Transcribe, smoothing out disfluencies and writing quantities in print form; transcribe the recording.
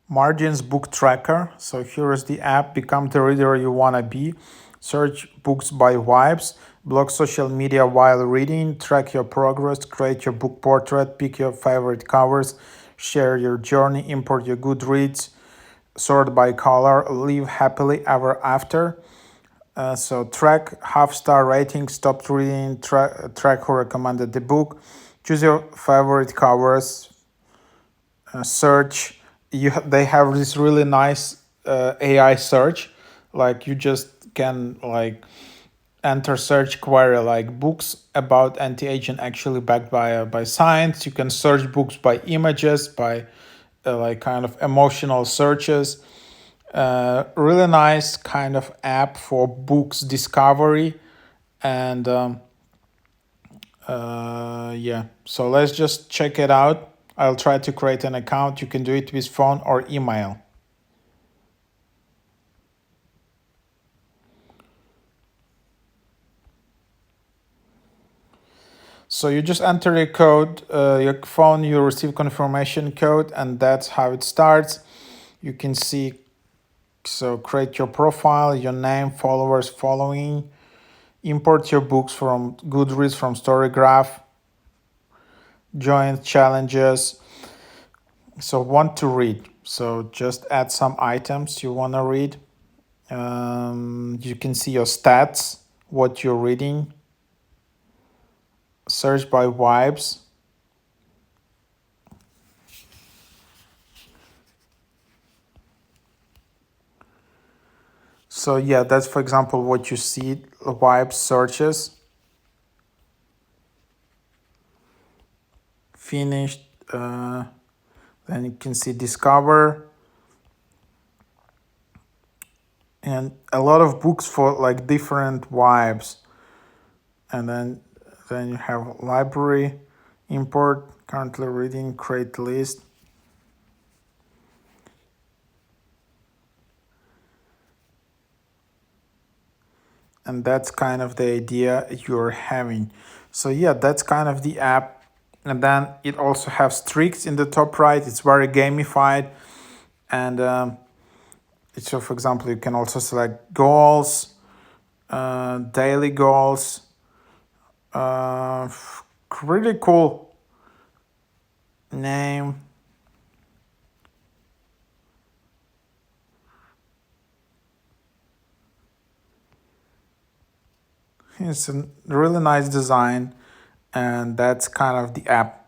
Margins Book Tracker. So here is the app. Become the reader you want to be. Search books by vibes. Block social media while reading. Track your progress. Create your book portrait. Pick your favorite covers. Share your journey. Import your Goodreads. Sort by color. Live happily ever after. So track half-star rating. Stop reading. Track who recommended the book. Choose your favorite covers. Search. They have this really nice AI search. Like you just can like enter search query like books about anti-aging actually backed by science. You can search books by images, by like kind of emotional searches. Really nice kind of app for books discovery. And yeah, so let's just check it out. I'll try to create an account. You can do it with phone or email. So you just enter the code, your phone, you receive confirmation code, and that's how it starts. You can see, so create your profile, your name, followers, following, import your books from Goodreads, from Storygraph, join challenges. So want to read. So just add some items you want to read. You can see your stats, what you're reading. Search by vibes. So yeah, that's for example what you see, vibes searches. Finished. Then you can see discover. And a lot of books for like different vibes. And then you have library, import, currently reading, create list. And that's kind of the idea you're having. So yeah, that's kind of the app. And then it also has streaks in the top right. It's very gamified. And so for example, you can also select goals, daily goals. Really cool name. It's a really nice design, and that's kind of the app.